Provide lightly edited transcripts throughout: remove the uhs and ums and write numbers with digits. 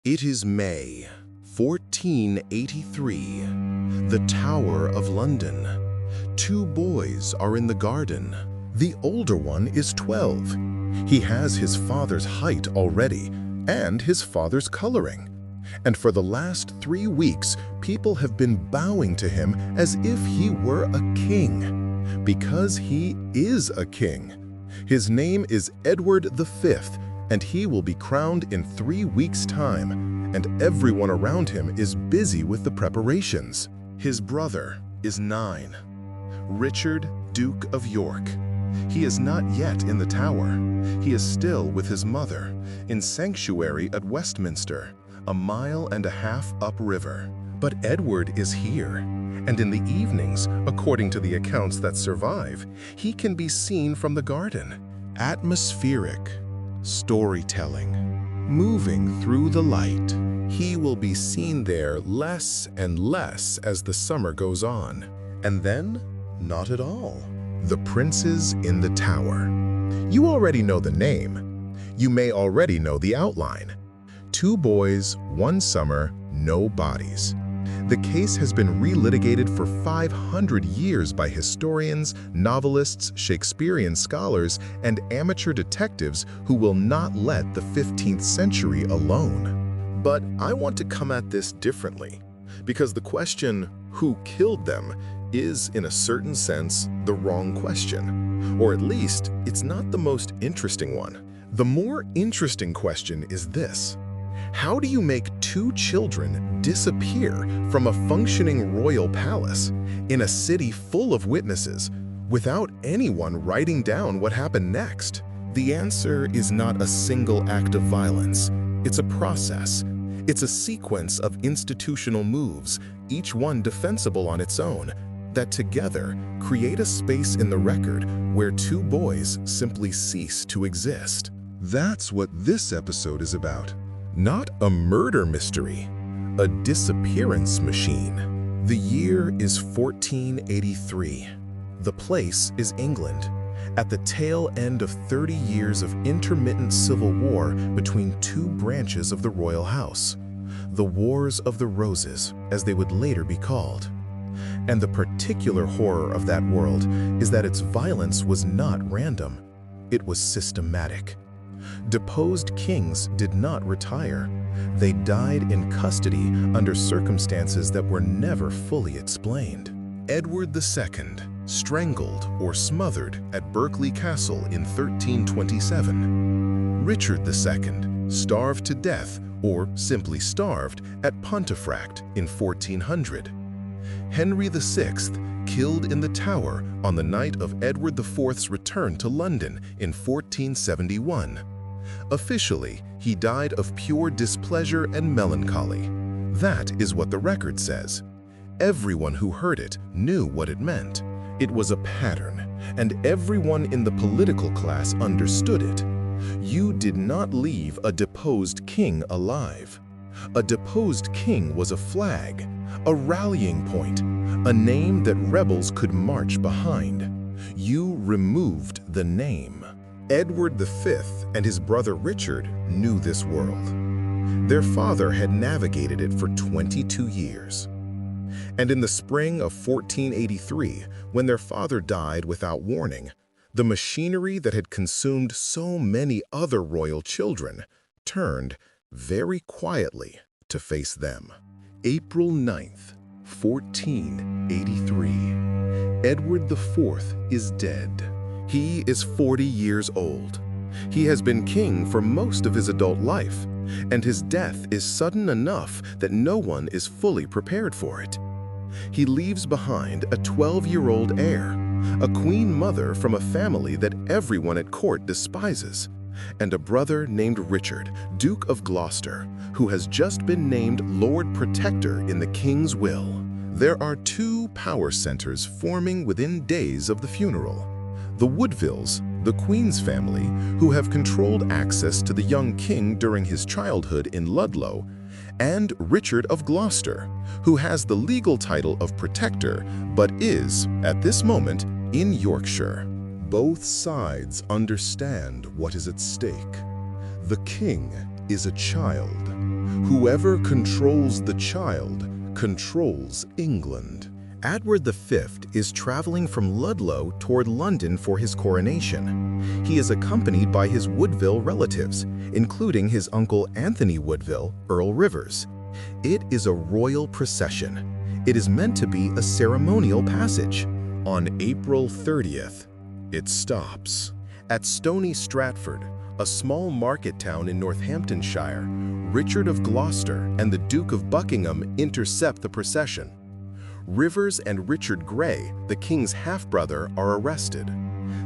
It is May 1483. The Tower of London. Two boys are in the garden. The older one is 12. He has his father's height already and his father's coloring. And for the last 3 weeks, people have been bowing to him as if he were a king. Because he is a king. His name is Edward V, and he will be crowned in 3 weeks' time, and everyone around him is busy with the preparations. His brother is 9. Richard, Duke of York. He is not yet in the Tower. He is still with his mother, in sanctuary at Westminster, a mile and a half upriver. But Edward is here, and in the evenings, according to the accounts that survive, he can be seen from the garden. Atmospheric, storytelling, moving through the light. He will be seen there less and less as the summer goes on. And then, not at all. The Princes in the Tower. You already know the name. You may already know the outline. 2 boys, 1 summer, no bodies. The case has been relitigated for 500 years by historians, novelists, Shakespearean scholars, and amateur detectives who will not let the 15th century alone. But I want to come at this differently, because the question, who killed them, is, in a certain sense, the wrong question. Or at least, it's not the most interesting one. The more interesting question is this. How do you make 2 children disappear from a functioning royal palace in a city full of witnesses without anyone writing down what happened next? The answer is not a single act of violence. It's a process. It's a sequence of institutional moves, each one defensible on its own, that together create a space in the record where 2 boys simply cease to exist. That's what this episode is about. Not a murder mystery, a disappearance machine. The year is 1483. The place is England, at the tail end of 30 years of intermittent civil war between 2 branches of the royal house, the Wars of the Roses, as they would later be called. And the particular horror of that world is that its violence was not random. It was systematic. Deposed kings did not retire. They died in custody under circumstances that were never fully explained. Edward II, strangled or smothered at Berkeley Castle in 1327. Richard II, starved to death or simply starved at Pontefract in 1400. Henry VI, killed in the Tower on the night of Edward IV's return to London in 1471. Officially, he died of pure displeasure and melancholy. That is what the record says. Everyone who heard it knew what it meant. It was a pattern, and everyone in the political class understood it. You did not leave a deposed king alive. A deposed king was a flag, a rallying point, a name that rebels could march behind. You removed the name. Edward V and his brother Richard knew this world. Their father had navigated it for 22 years. And in the spring of 1483, when their father died without warning, the machinery that had consumed so many other royal children turned very quietly to face them. April 9th, 1483. Edward IV is dead. He is 40 years old. He has been king for most of his adult life, and his death is sudden enough that no one is fully prepared for it. He leaves behind a 12-year-old heir, a queen mother from a family that everyone at court despises, and a brother named Richard, Duke of Gloucester, who has just been named Lord Protector in the king's will. There are 2 power centers forming within days of the funeral. The Woodvilles, the Queen's family, who have controlled access to the young king during his childhood in Ludlow, and Richard of Gloucester, who has the legal title of Protector but is, at this moment, in Yorkshire. Both sides understand what is at stake. The king is a child. Whoever controls the child controls England. Edward V is traveling from Ludlow toward London for his coronation. He is accompanied by his Woodville relatives, including his uncle Anthony Woodville, Earl Rivers. It is a royal procession. It is meant to be a ceremonial passage. On April 30th, it stops. At Stony Stratford, a small market town in Northamptonshire, Richard of Gloucester and the Duke of Buckingham intercept the procession. Rivers and Richard Grey, the king's half-brother, are arrested.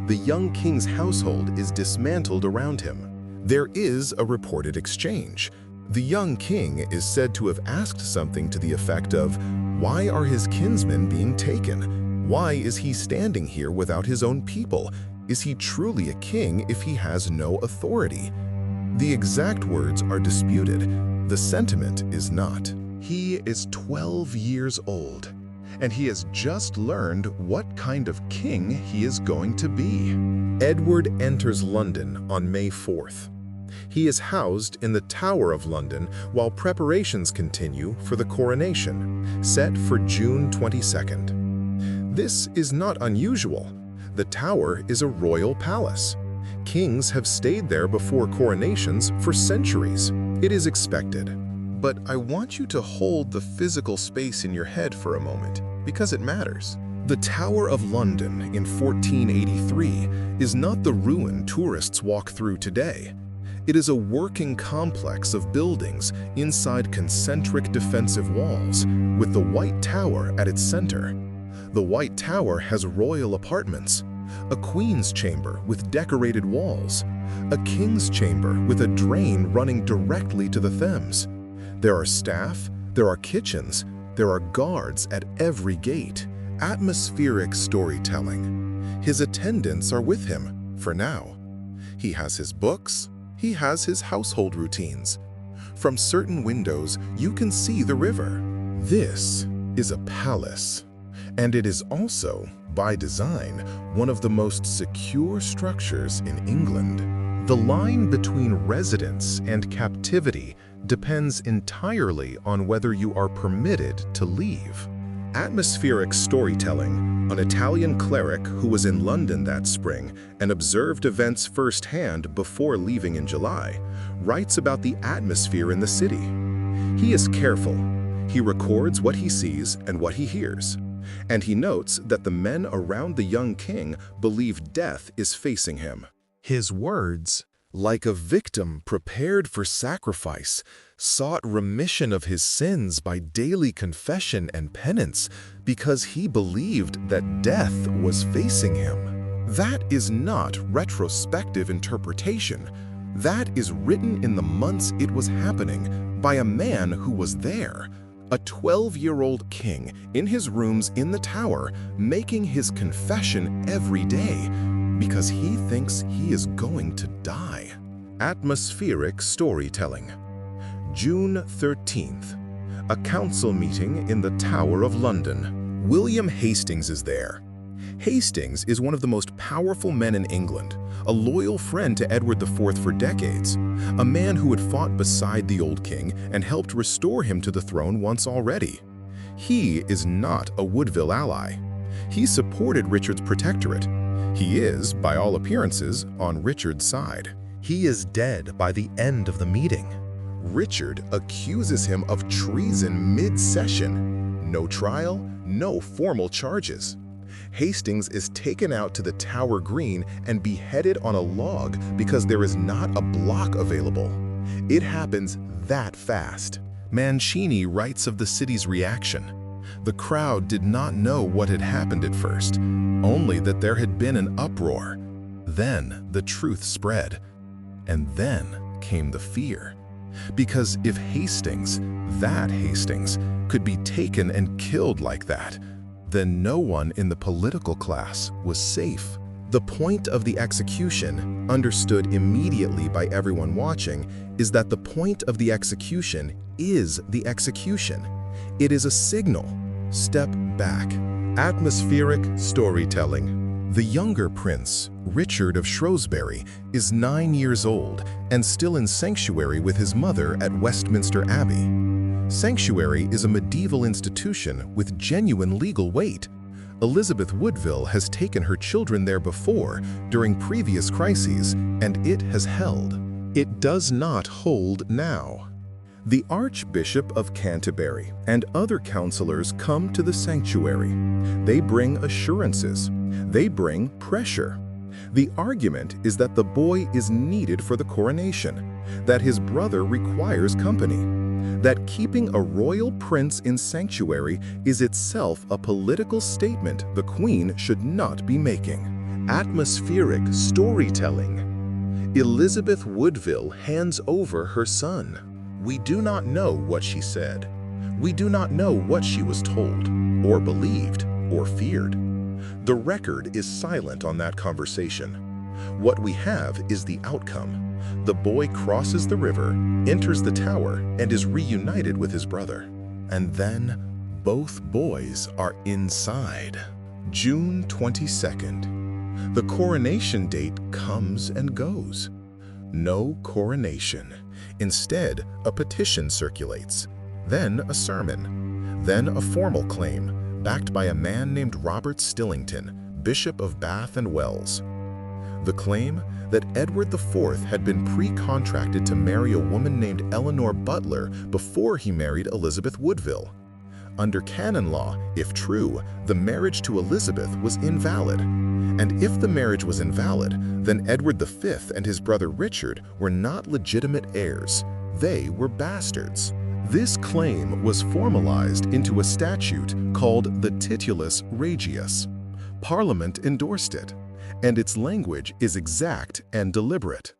The young king's household is dismantled around him. There is a reported exchange. The young king is said to have asked something to the effect of, "Why are his kinsmen being taken? Why is he standing here without his own people? Is he truly a king if he has no authority?" The exact words are disputed. The sentiment is not. He is 12 years old, and he has just learned what kind of king he is going to be. Edward enters London on May 4th. He is housed in the Tower of London while preparations continue for the coronation, set for June 22nd. This is not unusual. The Tower is a royal palace. Kings have stayed there before coronations for centuries. It is expected. But I want you to hold the physical space in your head for a moment, because it matters. The Tower of London in 1483 is not the ruin tourists walk through today. It is a working complex of buildings inside concentric defensive walls, with the White Tower at its center. The White Tower has royal apartments, a queen's chamber with decorated walls, a king's chamber with a drain running directly to the Thames. There are staff, there are kitchens, there are guards at every gate. Atmospheric storytelling. His attendants are with him, for now. He has his books, he has his household routines. From certain windows, you can see the river. This is a palace, and it is also, by design, one of the most secure structures in England. The line between residence and captivity depends entirely on whether you are permitted to leave. Atmospheric storytelling, an Italian cleric who was in London that spring and observed events firsthand before leaving in July, writes about the atmosphere in the city. He is careful. He records what he sees and what he hears. And he notes that the men around the young king believe death is facing him. His words, like a victim prepared for sacrifice, sought remission of his sins by daily confession and penance because he believed that death was facing him. That is not retrospective interpretation. That is written in the months it was happening by a man who was there. A 12-year-old king in his rooms in the Tower making his confession every day because he thinks he is going to die. Atmospheric storytelling. June 13th. A council meeting in the Tower of London. William Hastings is there. Hastings is one of the most powerful men in England, a loyal friend to Edward IV for decades, a man who had fought beside the old king and helped restore him to the throne once already. He is not a Woodville ally. He supported Richard's protectorate. He is, by all appearances, on Richard's side. He is dead by the end of the meeting. Richard accuses him of treason mid-session. No trial, no formal charges. Hastings is taken out to the Tower Green and beheaded on a log because there is not a block available. It happens that fast. Mancini writes of the city's reaction. The crowd did not know what had happened at first, only that there had been an uproar. Then the truth spread, and then came the fear. Because if Hastings, that Hastings, could be taken and killed like that, then no one in the political class was safe. The point of the execution, understood immediately by everyone watching, is that the point of the execution is the execution. It is a signal. Step back. Atmospheric storytelling. The younger prince, Richard of Shrewsbury, is 9 years old and still in sanctuary with his mother at Westminster Abbey. Sanctuary is a medieval institution with genuine legal weight. Elizabeth Woodville has taken her children there before during previous crises, and it has held. It does not hold now. The Archbishop of Canterbury and other counselors come to the sanctuary. They bring assurances. They bring pressure. The argument is that the boy is needed for the coronation, that his brother requires company, that keeping a royal prince in sanctuary is itself a political statement the Queen should not be making. Atmospheric storytelling. Elizabeth Woodville hands over her son. We do not know what she said. We do not know what she was told, or believed, or feared. The record is silent on that conversation. What we have is the outcome. The boy crosses the river, enters the tower, and is reunited with his brother. And then, both boys are inside. June 22nd. The coronation date comes and goes. No coronation. Instead, a petition circulates, then a sermon, then a formal claim, backed by a man named Robert Stillington, Bishop of Bath and Wells. The claim that Edward IV had been pre-contracted to marry a woman named Eleanor Butler before he married Elizabeth Woodville. Under canon law, if true, the marriage to Elizabeth was invalid. And if the marriage was invalid, then Edward V and his brother Richard were not legitimate heirs. They were bastards. This claim was formalized into a statute called the Titulus Regius. Parliament endorsed it, and its language is exact and deliberate.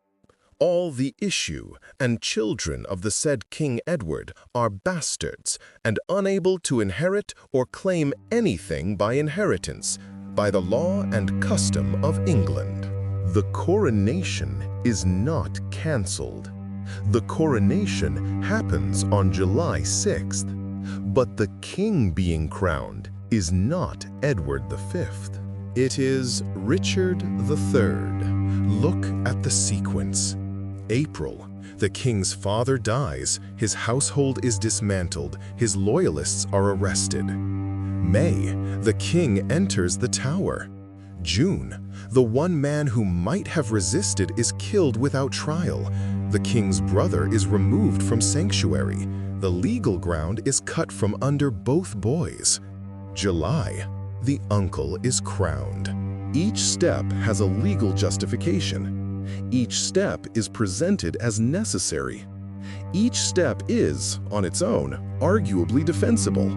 All the issue and children of the said King Edward are bastards and unable to inherit or claim anything by inheritance, by the law and custom of England. The coronation is not cancelled. The coronation happens on July 6th, but the king being crowned is not Edward V. It is Richard III. Look at the sequence. April, the king's father dies, his household is dismantled, his loyalists are arrested. May, the king enters the Tower. June, the one man who might have resisted is killed without trial. The king's brother is removed from sanctuary. The legal ground is cut from under both boys. July, the uncle is crowned. Each step has a legal justification. Each step is presented as necessary. Each step is, on its own, arguably defensible.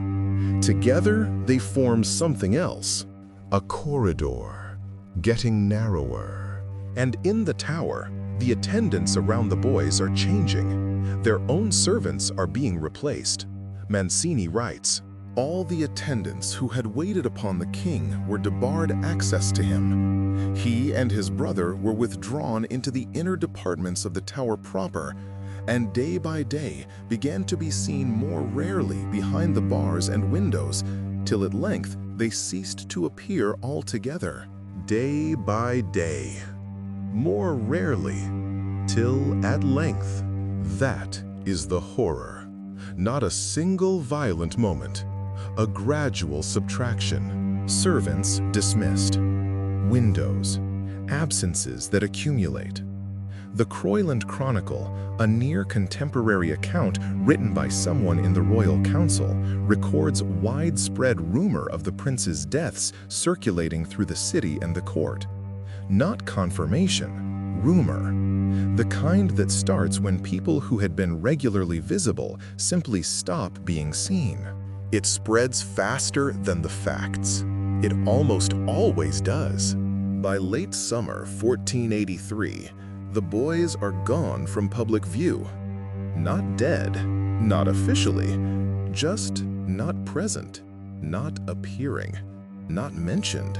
Together, they form something else. A corridor, getting narrower. And in the tower, the attendants around the boys are changing. Their own servants are being replaced. Mancini writes, "All the attendants who had waited upon the king were debarred access to him. He and his brother were withdrawn into the inner departments of the tower proper, and day by day began to be seen more rarely behind the bars and windows, till at length they ceased to appear altogether. Day by day, more rarely, till at length. That is the horror. Not a single violent moment. A gradual subtraction. Servants dismissed. Windows. Absences that accumulate." The Croyland Chronicle, a near-contemporary account written by someone in the royal council, records widespread rumor of the prince's deaths circulating through the city and the court. Not confirmation, rumor. The kind that starts when people who had been regularly visible simply stop being seen. It spreads faster than the facts. It almost always does. By late summer 1483, the boys are gone from public view. Not dead, not officially, just not present, not appearing, not mentioned.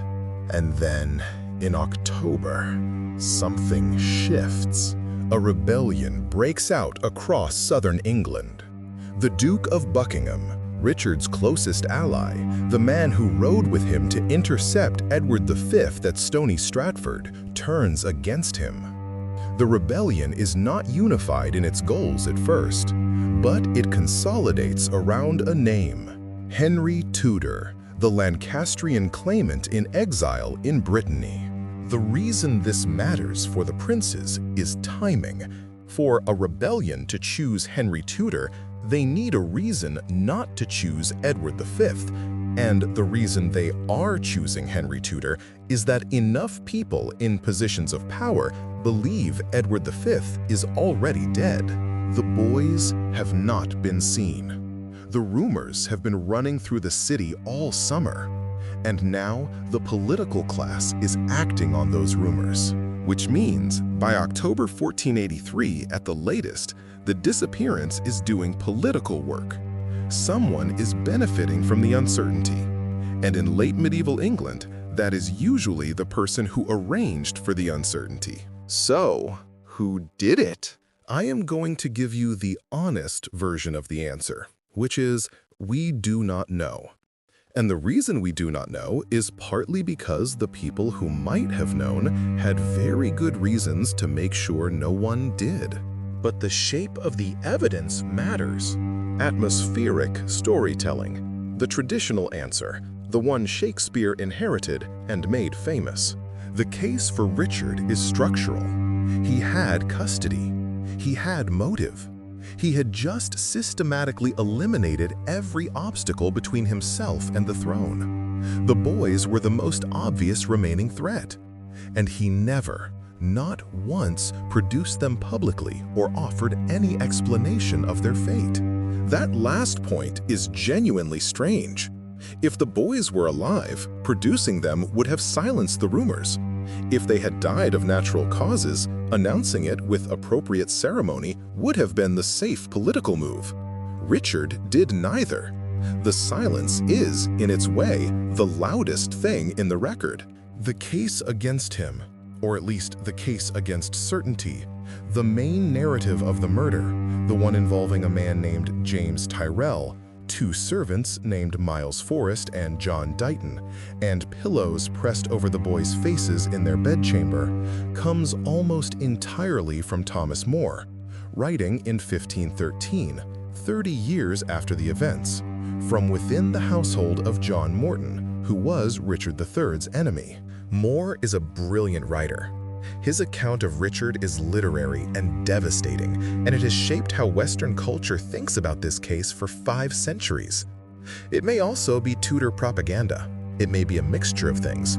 And then, in October, something shifts. A rebellion breaks out across southern England. The Duke of Buckingham, Richard's closest ally, the man who rode with him to intercept Edward V at Stony Stratford, turns against him. The rebellion is not unified in its goals at first, but it consolidates around a name: Henry Tudor, the Lancastrian claimant in exile in Brittany. The reason this matters for the princes is timing. For a rebellion to choose Henry Tudor, they need a reason not to choose Edward V, and the reason they are choosing Henry Tudor is that enough people in positions of power believe Edward V is already dead. The boys have not been seen. The rumors have been running through the city all summer, and now the political class is acting on those rumors, which means by October 1483 at the latest, the disappearance is doing political work. Someone is benefiting from the uncertainty, and in late medieval England, that is usually the person who arranged for the uncertainty. So, who did it? I am going to give you the honest version of the answer, which is we do not know. And the reason we do not know is partly because the people who might have known had very good reasons to make sure no one did. But the shape of the evidence matters. Atmospheric storytelling, the traditional answer, the one Shakespeare inherited and made famous. The case for Richard is structural. He had custody. He had motive. He had just systematically eliminated every obstacle between himself and the throne. The boys were the most obvious remaining threat, and he never, not once, produced them publicly or offered any explanation of their fate. That last point is genuinely strange. If the boys were alive, producing them would have silenced the rumors. If they had died of natural causes, announcing it with appropriate ceremony would have been the safe political move. Richard did neither. The silence is, in its way, the loudest thing in the record. The case against him, or at least the case against certainty, the main narrative of the murder, the one involving a man named James Tyrrell, two servants named Miles Forrest and John Dighton, and pillows pressed over the boys' faces in their bedchamber, comes almost entirely from Thomas More, writing in 1513, 30 years after the events, from within the household of John Morton, who was Richard III's enemy. More is a brilliant writer. His account of Richard is literary and devastating, and it has shaped how Western culture thinks about this case for 5 centuries. It may also be Tudor propaganda. It may be a mixture of things.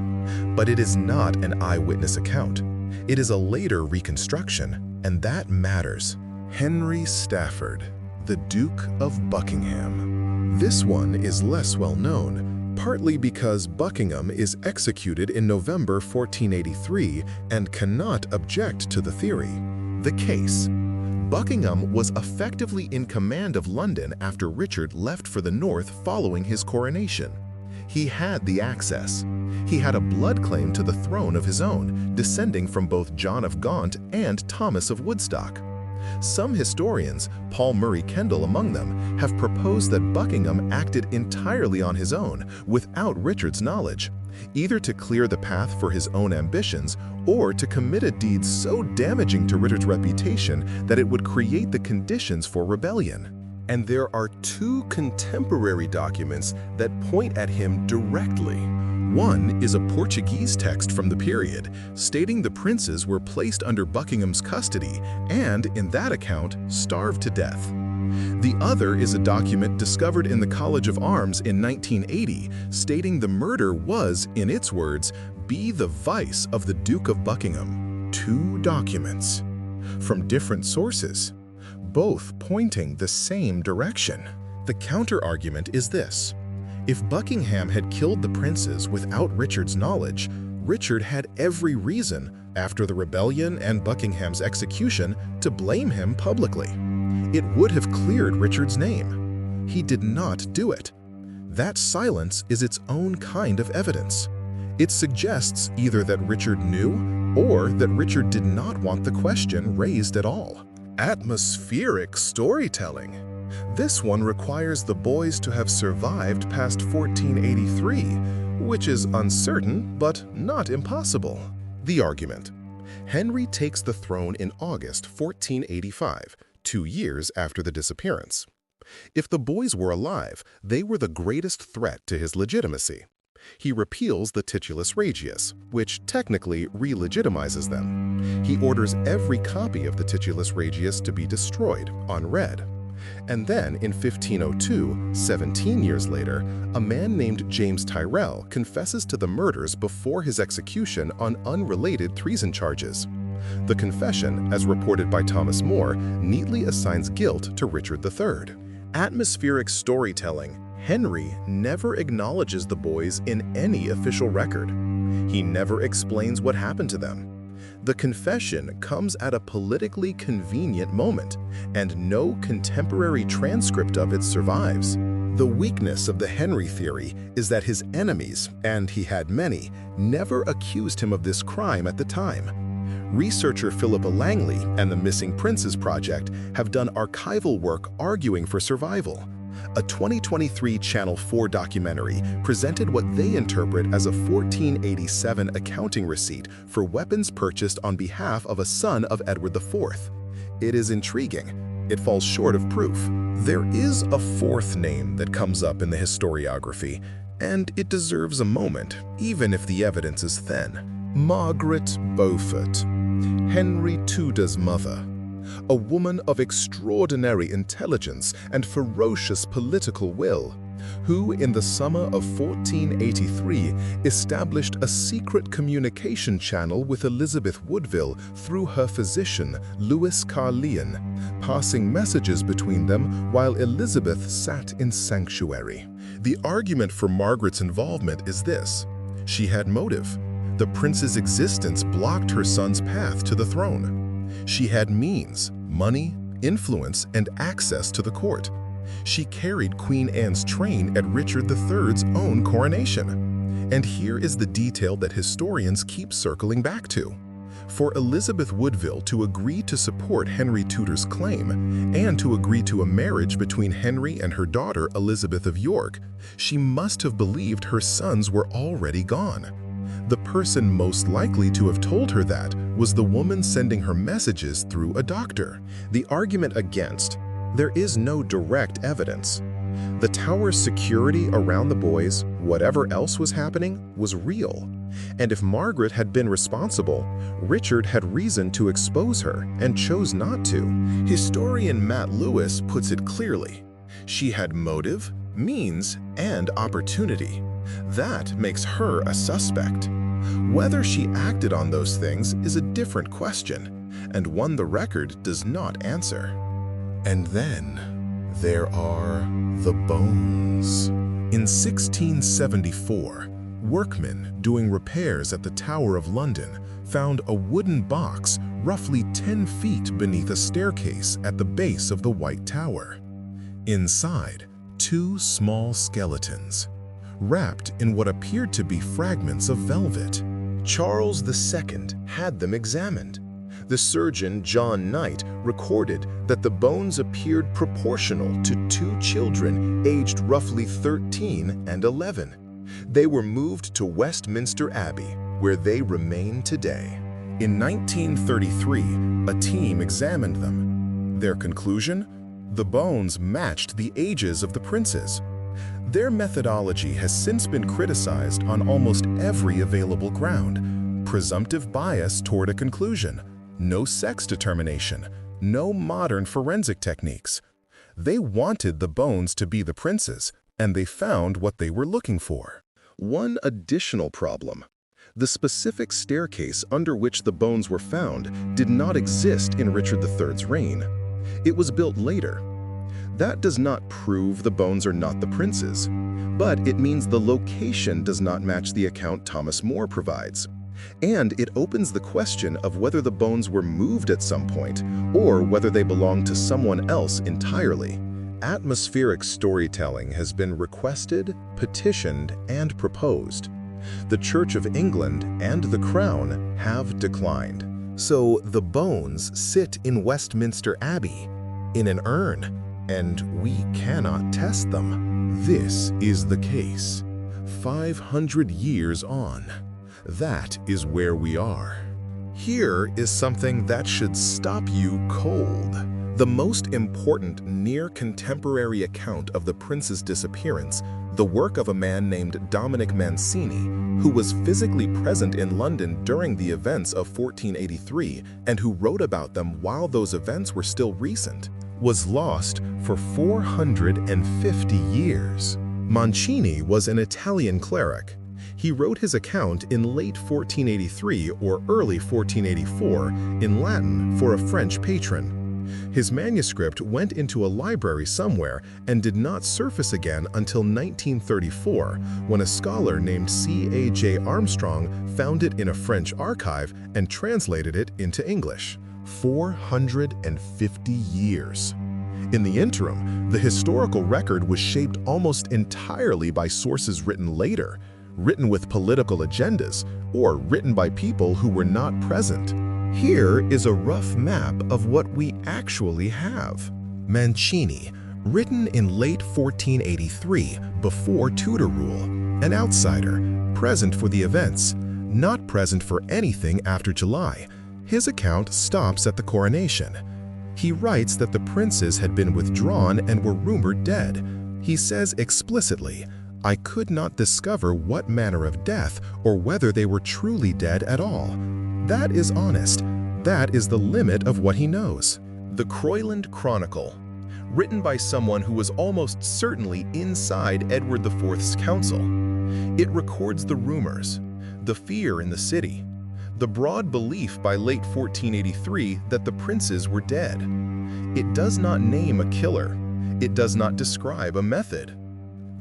But it is not an eyewitness account. It is a later reconstruction, and that matters. Henry Stafford, the Duke of Buckingham. This one is less well known, partly because Buckingham is executed in November 1483 and cannot object to the theory. The case. Buckingham was effectively in command of London after Richard left for the north following his coronation. He had the access. He had a blood claim to the throne of his own, descending from both John of Gaunt and Thomas of Woodstock. Some historians, Paul Murray Kendall among them, have proposed that Buckingham acted entirely on his own, without Richard's knowledge, either to clear the path for his own ambitions or to commit a deed so damaging to Richard's reputation that it would create the conditions for rebellion. And there are 2 contemporary documents that point at him directly. One is a Portuguese text from the period, stating the princes were placed under Buckingham's custody and, in that account, starved to death. The other is a document discovered in the College of Arms in 1980, stating the murder was, in its words, "be the vice of the Duke of Buckingham." 2 documents from different sources, both pointing the same direction. The counter-argument is this. If Buckingham had killed the princes without Richard's knowledge, Richard had every reason, after the rebellion and Buckingham's execution, to blame him publicly. It would have cleared Richard's name. He did not do it. That silence is its own kind of evidence. It suggests either that Richard knew or that Richard did not want the question raised at all. Atmospheric storytelling. This one requires the boys to have survived past 1483, which is uncertain but not impossible. The argument. Henry takes the throne in August 1485, 2 years after the disappearance. If the boys were alive, they were the greatest threat to his legitimacy. He repeals the Titulus Regius, which technically re-legitimizes them. He orders every copy of the Titulus Regius to be destroyed, unread. And then, in 1502, 17 years later, a man named James Tyrrell confesses to the murders before his execution on unrelated treason charges. The confession, as reported by Thomas More, neatly assigns guilt to Richard III. Atmospheric storytelling. Henry never acknowledges the boys in any official record. He never explains what happened to them. The confession comes at a politically convenient moment, and no contemporary transcript of it survives. The weakness of the Henry theory is that his enemies, and he had many, never accused him of this crime at the time. Researcher Philippa Langley and the Missing Princes Project have done archival work arguing for survival. A 2023 Channel 4 documentary presented what they interpret as a 1487 accounting receipt for weapons purchased on behalf of a son of Edward IV. It is intriguing. It falls short of proof. There is a fourth name that comes up in the historiography, and it deserves a moment, even if the evidence is thin. Margaret Beaufort, Henry Tudor's mother. A woman of extraordinary intelligence and ferocious political will, who in the summer of 1483 established a secret communication channel with Elizabeth Woodville through her physician, Louis Carleon, passing messages between them while Elizabeth sat in sanctuary. The argument for Margaret's involvement is this: she had motive. The prince's existence blocked her son's path to the throne. She had means, money, influence, and access to the court. She carried Queen Anne's train at Richard III's own coronation. And here is the detail that historians keep circling back to. For Elizabeth Woodville to agree to support Henry Tudor's claim and to agree to a marriage between Henry and her daughter Elizabeth of York, she must have believed her sons were already gone. The person most likely to have told her that was the woman sending her messages through a doctor. The argument against: there is no direct evidence. The tower's security around the boys, whatever else was happening, was real. And if Margaret had been responsible, Richard had reason to expose her and chose not to. Historian Matt Lewis puts it clearly: she had motive, means, and opportunity. That makes her a suspect. Whether she acted on those things is a different question, and one the record does not answer. And then there are the bones. In 1674, workmen doing repairs at the Tower of London found a wooden box roughly 10 feet beneath a staircase at the base of the White Tower. Inside, 2 small skeletons, wrapped in what appeared to be fragments of velvet. Charles II had them examined. The surgeon John Knight recorded that the bones appeared proportional to 2 children aged roughly 13 and 11. They were moved to Westminster Abbey, where they remain today. In 1933, a team examined them. Their conclusion? The bones matched the ages of the princes. Their methodology has since been criticized on almost every available ground. Presumptive bias toward a conclusion, no sex determination, no modern forensic techniques. They wanted the bones to be the princes, and they found what they were looking for. One additional problem: the specific staircase under which the bones were found did not exist in Richard III's reign. It was built later. That does not prove the bones are not the prince's, but it means the location does not match the account Thomas More provides. And it opens the question of whether the bones were moved at some point, or whether they belong to someone else entirely. Atmospheric storytelling has been requested, petitioned, and proposed. The Church of England and the Crown have declined. So the bones sit in Westminster Abbey, in an urn. and we cannot test them. This is the case. 500 years on. That is where we are. Here is something that should stop you cold. The most important near-contemporary account of the prince's disappearance, the work of a man named Dominic Mancini, who was physically present in London during the events of 1483 and who wrote about them while those events were still recent, was lost for 450 years. Mancini was an Italian cleric. He wrote his account in late 1483 or early 1484 in Latin for a French patron. His manuscript went into a library somewhere and did not surface again until 1934, when a scholar named C.A.J. Armstrong found it in a French archive and translated it into English. 450 years. In the interim, the historical record was shaped almost entirely by sources written later, written with political agendas, or written by people who were not present. Here is a rough map of what we actually have. Mancini, written in late 1483, before Tudor rule, an outsider, present for the events, not present for anything after July. His account stops at the coronation. He writes that the princes had been withdrawn and were rumored dead. He says explicitly, "I could not discover what manner of death or whether they were truly dead at all." That is honest. That is the limit of what he knows. The Croyland Chronicle, written by someone who was almost certainly inside Edward IV's council. It records the rumors, the fear in the city, the broad belief by late 1483 that the princes were dead. It does not name a killer. It does not describe a method.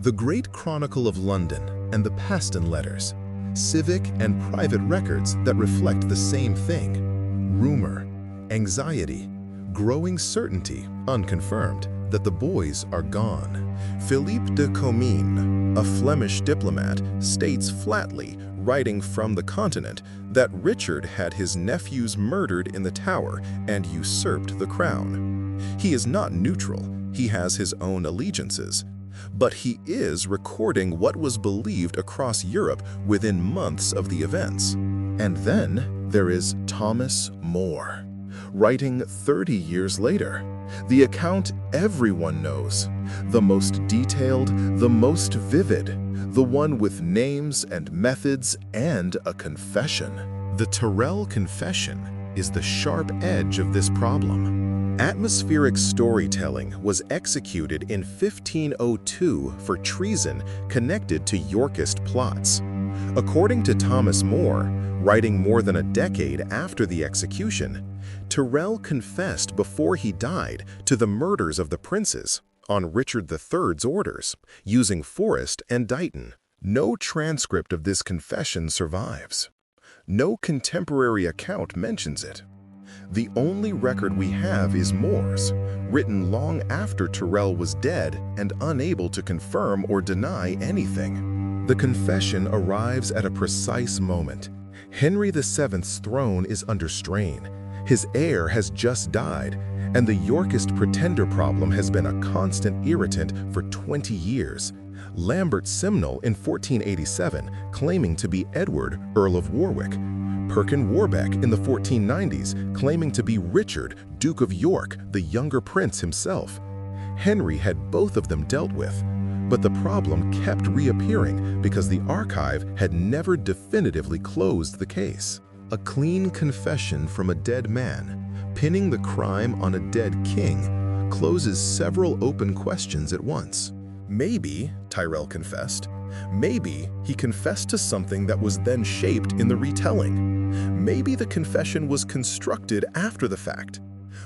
The Great Chronicle of London and the Paston Letters, civic and private records that reflect the same thing. Rumor, anxiety, growing certainty, unconfirmed, that the boys are gone. Philippe de Comines, a Flemish diplomat, states flatly, writing from the continent, that Richard had his nephews murdered in the Tower and usurped the crown. He is not neutral, he has his own allegiances. But he is recording what was believed across Europe within months of the events. And then there is Thomas More, writing 30 years later, the account everyone knows, the most detailed, the most vivid, the one with names and methods and a confession. The Tyrrell Confession is the sharp edge of this problem. Atmospheric storytelling was executed in 1502 for treason connected to Yorkist plots. According to Thomas More, writing more than a decade after the execution, Tyrrell confessed before he died to the murders of the princes on Richard III's orders, using Forrest and Dighton. No transcript of this confession survives. No contemporary account mentions it. The only record we have is More's, written long after Tyrrell was dead and unable to confirm or deny anything. The confession arrives at a precise moment. Henry VII's throne is under strain. His heir has just died, and the Yorkist pretender problem has been a constant irritant for 20 years. Lambert Simnel in 1487 claiming to be Edward, Earl of Warwick. Perkin Warbeck in the 1490s claiming to be Richard, Duke of York, the younger prince himself. Henry had both of them dealt with, but the problem kept reappearing because the archive had never definitively closed the case. A clean confession from a dead man, pinning the crime on a dead king, closes several open questions at once. Maybe, Tyrrell confessed, maybe he confessed to something that was then shaped in the retelling. Maybe the confession was constructed after the fact.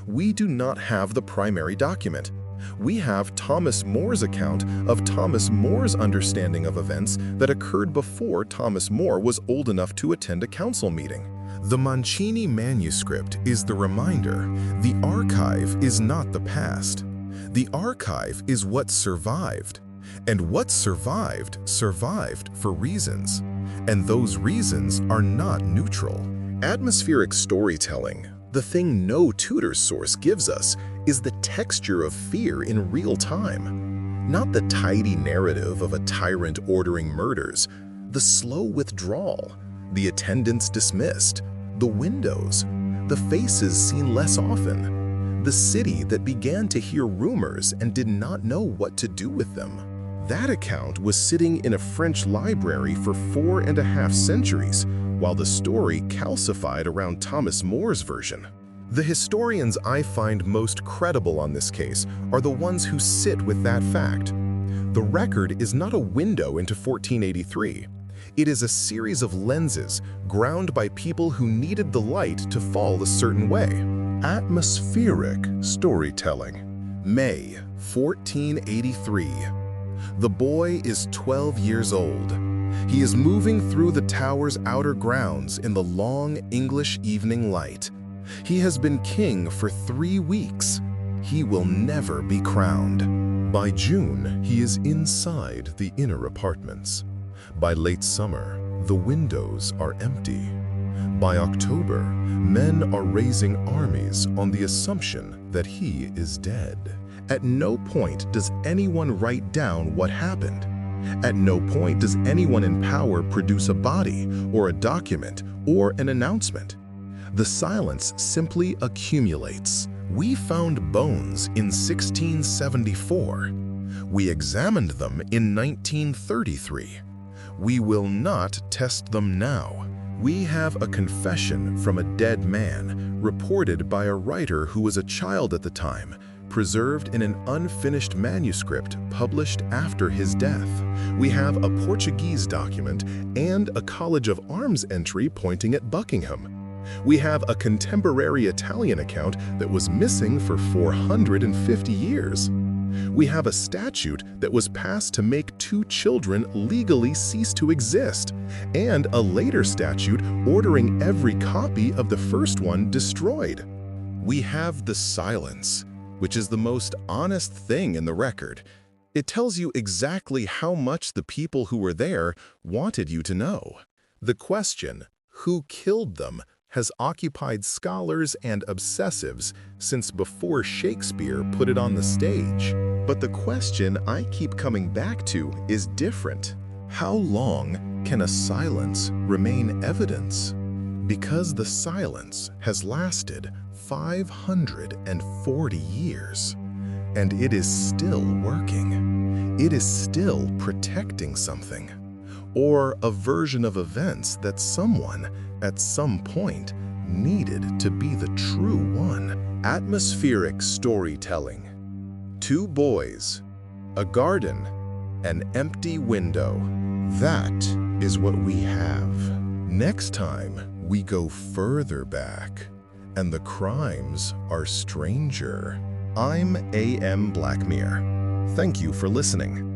We do not have the primary document. We have Thomas More's account of Thomas More's understanding of events that occurred before Thomas More was old enough to attend a council meeting. The Mancini manuscript is the reminder. The archive is not the past. The archive is what survived. And what survived, survived for reasons. And those reasons are not neutral. Atmospheric storytelling, The thing no Tudor source gives us is the texture of fear in real time. Not the tidy narrative of a tyrant ordering murders, the slow withdrawal, the attendants dismissed, the windows, the faces seen less often, the city that began to hear rumors and did not know what to do with them. That account was sitting in a French library for 4.5 centuries, while the story calcified around Thomas More's version. The historians I find most credible on this case are the ones who sit with that fact. The record is not a window into 1483. It is a series of lenses ground by people who needed the light to fall a certain way. Atmospheric storytelling. May 1483. The boy is 12 years old. He is moving through the tower's outer grounds in the long English evening light. He has been king for 3 weeks. He will never be crowned. By June, he is inside the inner apartments. By late summer, the windows are empty. By October, men are raising armies on the assumption that he is dead. At no point does anyone write down what happened. At no point does anyone in power produce a body or a document or an announcement. The silence simply accumulates. We found bones in 1674. We examined them in 1933. We will not test them now. We have a confession from a dead man, reported by a writer who was a child at the time, preserved in an unfinished manuscript published after his death. We have a Portuguese document and a College of Arms entry pointing at Buckingham. We have a contemporary Italian account that was missing for 450 years. We have a statute that was passed to make 2 children legally cease to exist, and a later statute ordering every copy of the first one destroyed. We have the silence, which is the most honest thing in the record. It tells you exactly how much the people who were there wanted you to know. The question, who killed them, has occupied scholars and obsessives since before Shakespeare put it on the stage. But the question I keep coming back to is different. How long can a silence remain evidence? Because the silence has lasted 540 years, and it is still working. It is still protecting something, or a version of events that someone, at some point, needed to be the true one. Atmospheric storytelling. 2 boys, a garden, an empty window. That is what we have. Next time, we go further back, and the crimes are stranger. I'm A.M. Blackmere. Thank you for listening.